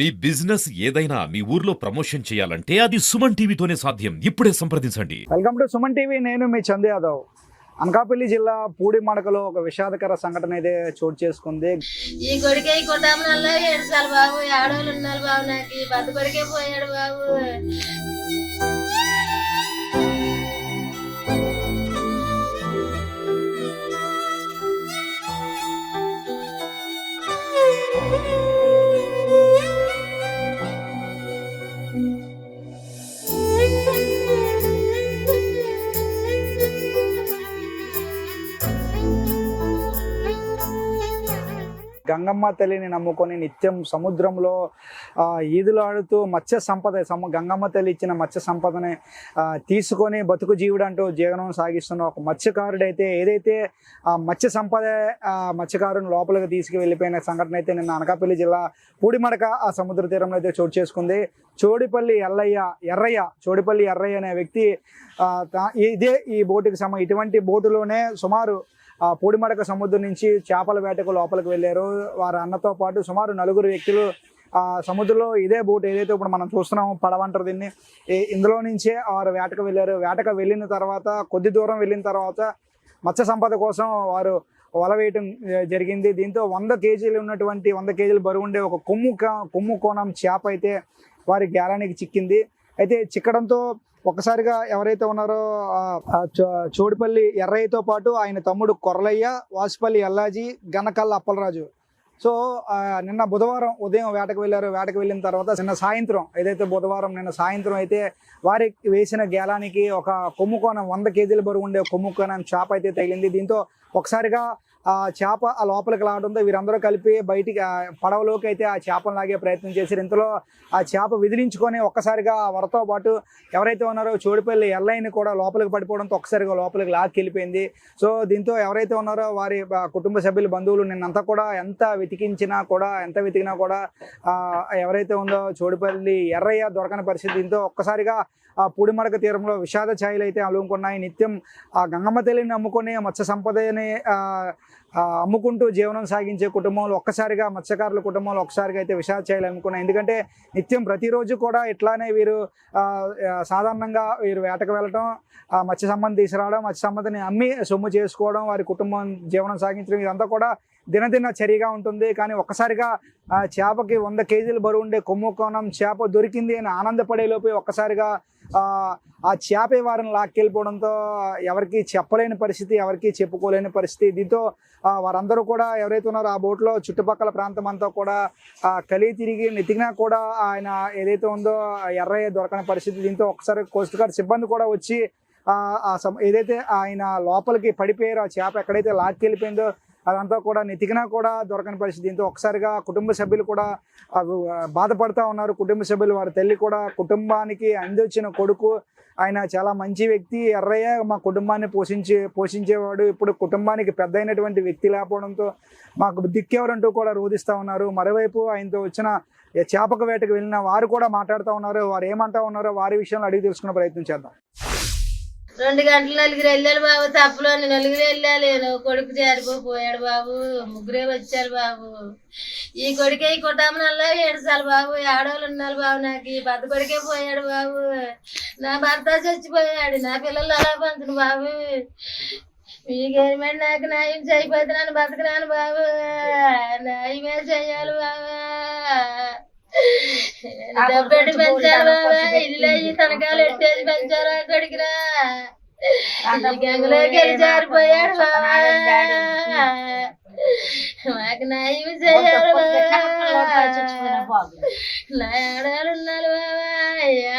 మీ business ఏదైనా మీ ఊర్లో promotion చేయాలంటే అది సుమన్ టీవీతోనే సాధ్యం. ఇప్పుడే సంప్రదించండి. Welcome to Suman TV. నేను మీ చందు యాదవ్. అనకాపల్లి జిల్లా పూడిమడకలో ఒక విషాదకర సంఘటన అయితే చోటు చేసుకుంది. ఈ కొడుకే ఈ కుటుంబంలో ఏడుసాలు బాబు, ఆడవాళ్ళు ఉన్నారు బాబు, నాకు పెద్ద కొడుకే పోయాడు బాబు. గంగమ్మ తల్లిని నమ్ముకొని నిత్యం సముద్రంలో ఈదులాడుతూ మత్స్య సంపద గంగమ్మ తల్లి ఇచ్చిన మత్స్య సంపదని తీసుకొని బతుకు జీవుడు అంటూ జీవనం సాగిస్తున్న ఒక మత్స్యకారుడైతే ఏదైతే ఆ మత్స్య సంపద మత్స్యకారుని లోపలికి తీసుకువెళ్ళిపోయిన సంఘటన అయితే నిన్న అనకాపల్లి జిల్లా పూడిమడక ఆ సముద్ర తీరంలో అయితే చోటు చేసుకుంది. చోడిపల్లి ఎర్రయ్య అనే వ్యక్తి ఇదే ఈ బోటుకి ఇటువంటి బోటులోనే సుమారు పూడిమడక సముద్రం నుంచి చేపల వేటకు లోపలికి వెళ్ళారు. వారి అన్నతో పాటు సుమారు 4 వ్యక్తులు సముద్రంలో ఇదే బోట్ ఏదైతే ఇప్పుడు మనం చూస్తున్నాము పడవంటారు దీన్ని, ఇందులో నుంచే వారు వేటకు వెళ్ళారు. వేటకు వెళ్ళిన తర్వాత కొద్ది దూరం వెళ్ళిన తర్వాత మత్స్య సంపద కోసం వారు వల వేయటం జరిగింది. దీంతో 100 కేజీలు ఉన్నటువంటి 100 కేజీలు బరువు ఉండే ఒక కొమ్ము కోణం చేప అయితే వారి గేలానికి చిక్కింది. అయితే చిక్కడంతో ఒక్కసారిగా ఎవరైతే ఉన్నారో చోడిపల్లి ఎర్రయ్యతో పాటు ఆయన తమ్ముడు కొర్రలయ్య, వాసుపల్లి ఎల్లాజీ, గనకల్ల అప్పలరాజు. సో నిన్న బుధవారం ఉదయం వేటకు వెళ్ళారు. వేటకు వెళ్ళిన తర్వాత నిన్న సాయంత్రం అయితే వారికి వేసిన గేలానికి ఒక కొమ్ముకోణం 100 కేజీల బరువు ఉండే కొమ్ముకోణం చేప అయితే తగిలింది. దీంతో ఒకసారిగా ఆ చేప ఆ లోపలికి లాగడంతో వీరందరూ కలిపి బయటికి పడవలోకి అయితే ఆ చేపను లాగే ప్రయత్నం చేశారు. ఇంతలో ఆ చేప విదిలించుకొని ఒక్కసారిగా వరతో పాటు ఎవరైతే ఉన్నారో చోడిపల్లి ఎల్లైని కూడా లోపలికి పడిపోవడంతో ఒక్కసారిగా లోపలికి లాక్కెళ్ళిపోయింది. సో దీంతో ఎవరైతే ఉన్నారో వారి కుటుంబ సభ్యులు, బంధువులు నిన్నంతా కూడా ఎంత వెతికినా కూడా ఎవరైతే ఉందో చోడిపల్లి ఎర్రయ్య దొరకని పరిస్థితి. దీంతో ఒక్కసారిగా ఆ పూడిమడక తీరంలో విషాద ఛాయలు అయితే అలుముకున్నాయి. నిత్యం ఆ గంగమ్మ తల్లిని నమ్ముకొని మత్స్య సంపదని అమ్ముకుంటూ జీవనం సాగించే కుటుంబంలో ఒక్కసారిగా మత్స్యకారుల కుటుంబంలో ఒక్కసారిగా అయితే విషాద ఛాయలు అమ్ముకున్నాయి. ఎందుకంటే నిత్యం ప్రతిరోజు కూడా ఇట్లానే వీరు సాధారణంగా వీరు వేటకు వెళ్ళటం, మత్స్య సంపద తీసుకురావడం, మత్స్య సంపదని అమ్మి సొమ్ము చేసుకోవడం, వారి కుటుంబం జీవనం సాగించడం ఇదంతా కూడా దినదిన చర్యగా ఉంటుంది. కానీ ఒక్కసారిగా చేపకి 100 కేజీలు బరువు ఉండే కొమ్ము కోణం చేప దొరికింది అని ఆనందపడేలోపు ఒక్కసారిగా ఆ చేపే వారిని లాక్కెళ్ళిపోవడంతో ఎవరికి చెప్పలేని పరిస్థితి, ఎవరికి చెప్పుకోలేని పరిస్థితి. దీంతో వారందరూ కూడా ఎవరైతే ఉన్నారో ఆ బోట్లో చుట్టుపక్కల ప్రాంతం అంతా కూడా కలిగి తిరిగి నెతికినా కూడా ఆయన ఏదైతే ఉందో ఎర్రయ్య దొరకని పరిస్థితి. దీంతో ఒకసారి కోస్ట్ గార్డ్ సిబ్బంది కూడా వచ్చి ఏదైతే ఆయన లోపలికి పడిపోయారో ఆ చేప ఎక్కడైతే లాక్కెళ్ళిపోయిందో అదంతా కూడా నెతికినా కూడా దొరకని పరిస్థితి. దీంతో ఒకసారిగా కుటుంబ సభ్యులు కూడా బాధపడుతూ ఉన్నారు. కుటుంబ సభ్యులు, వారి తల్లి కూడా కుటుంబానికి అందించిన కొడుకు, ఆయన చాలా మంచి వ్యక్తి ఎర్రయ్య, మా కుటుంబాన్ని పోషించేవాడు, ఇప్పుడు కుటుంబానికి పెద్ద అయినటువంటి వ్యక్తి లేకపోవడంతో మాకు దిక్కెవరంటూ కూడా రోధిస్తూ ఉన్నారు. మరోవైపు ఆయనతో వచ్చిన చేపక వేటకు వెళ్ళిన వారు కూడా మాట్లాడుతూ ఉన్నారు. వారు ఏమంటా ఉన్నారో వారి విషయంలో అడిగి తెలుసుకునే ప్రయత్నం చేద్దాం. 2 గంటలు 4 వెళ్ళాలి బాబు, తప్పులో 4 వెళ్ళాలి. కొడుకు జారిపోయాడు బాబు, 3 వచ్చారు బాబు. ఈ కొడుకే ఈ కుటుంబంలో ఏడుసాలు బాబు, ఆడవాళ్ళు ఉన్నారు బాబు, నాకు పెద్ద కొడుకే పోయాడు బాబు. నా భర్త చచ్చిపోయాడు, నా పిల్లలు అలా పంచును బాబు. ఈ గవర్నమెంట్ నాకు న్యాయం చేయకపోతే నన్ను బతకరాను బాబు, న్యాయమే చెయ్యాలి బాబు. డబ్బెట్టి పెంచారు బాబా, ఇల్లు అయ్యి తనకాలు ఎట్టేసి పెంచారు. కొడుకురా గంగలోకి వెళ్ళి జారిపోయాడు బాబా, మాకు న్యాయం చేయాలి బాబా. నా ఆడాలు ఉన్నారు బాబా,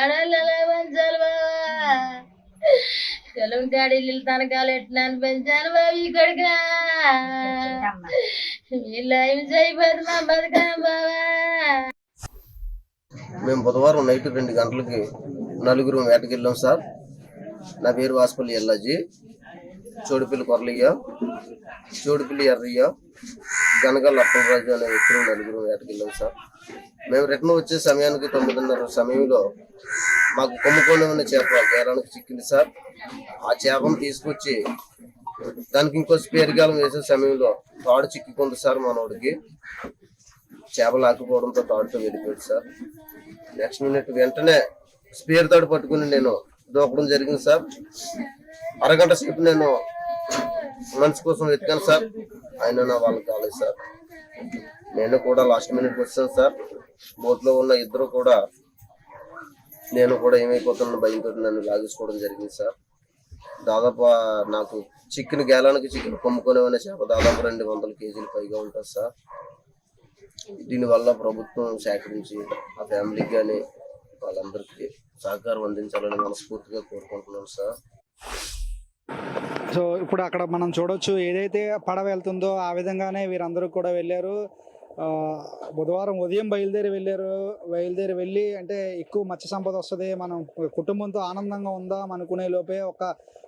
ఆడాళ్ళు ఎలా పెంచాలి బాబా. కలుంటాడు ఇల్లు తనకాలు ఎట్టినాను పెంచాను బాబు. ఈ కొడుకురా వీళ్ళు ఏం చేయబోదు మా బతుకాం బాబా. మేము బుధవారం నైట్ 2 గంటలకి 4 వేటకి వెళ్ళాం సార్. నా పేరు వాసుపల్లి ఎల్లాజీ, చోడిపల్లి కొర్రలయ్య, చోడిపల్లి ఎర్రయ్య, గనకల్ల అప్పలరాజు అనే వ్యక్తులు 4 వేటకి వెళ్ళాం సార్. మేము రిటర్న్ వచ్చే సమయానికి 9:30 సమయంలో మాకు కొమ్ముకోణం చేప గేరానికి చిక్కింది సార్. ఆ చేపను తీసుకొచ్చి దానికి ఇంకో స్పేర్ గాలం వేసే సమయంలో తాడు చిక్కింది సార్ మనోడికి. చేప లాక్కుపోవడంతో తాడుతో వెళ్ళిపోయాడు సార్. నెక్స్ట్ మినిట్ వెంటనే స్పేర్ తాడు పట్టుకుని నేను దూకడం జరిగింది సార్. అరగంట సేపు నేను మంచి కోసం వెతికాను సార్, అయినా నా వాళ్ళకి కాలేదు సార్. నేను కూడా లాస్ట్ మినిట్ వచ్చాను సార్. బోట్లో ఉన్న ఇద్దరు కూడా నేను కూడా ఏమైపోతున్నా భయంతో నన్ను లాగేసుకోవడం జరిగింది సార్. దాదాపు నాకు చికెన్ గేలానికి చికెన్ కొమ్ముకునే చేప దాదాపు 200 కేజీలు పైగా ఉంటుంది సార్. దీనివల్ల ప్రభుత్వం సేకరించి ఆ ఫ్యామిలీకి కానీ వాళ్ళందరికీ సహకారం అందించాలని మనస్ఫూర్తిగా కోరుకుంటున్నాను సార్. సో ఇప్పుడు అక్కడ మనం చూడొచ్చు, ఏదైతే పడవ వెళ్తుందో ఆ విధంగానే వీరందరూ కూడా వెళ్ళారు. బుధవారం ఉదయం బయలుదేరి వెళ్ళి అంటే ఎక్కువ మత్స్య సంపద వస్తుంది, మనం కుటుంబంతో ఆనందంగా ఉందాం అనుకునే లోపే ఒక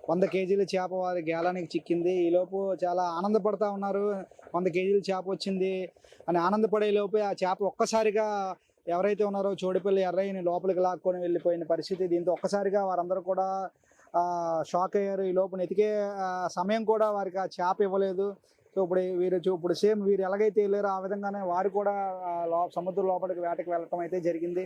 100 కేజీల చేప వారి గేలానికి చిక్కింది. ఈలోపు చాలా ఆనందపడతా ఉన్నారు, 100 కేజీల చేప వచ్చింది అని ఆనందపడే లోపే ఆ చేప ఒక్కసారిగా ఎవరైతే ఉన్నారో చోడుపల్లి ఎర్రయ్యని లోపలికి లాక్కొని వెళ్ళిపోయిన పరిస్థితి. దీంతో ఒక్కసారిగా వారందరూ కూడా షాక్ అయ్యారు. ఈ లోపు ఎతికే సమయం కూడా వారికి ఆ చేప ఇవ్వలేదు. సో ఇప్పుడు సేమ్ వీరు ఎలాగైతే వెళ్ళారో ఆ విధంగానే వారు కూడా సముద్రం లోపలికి వేటకి వెళ్ళటం అయితే జరిగింది.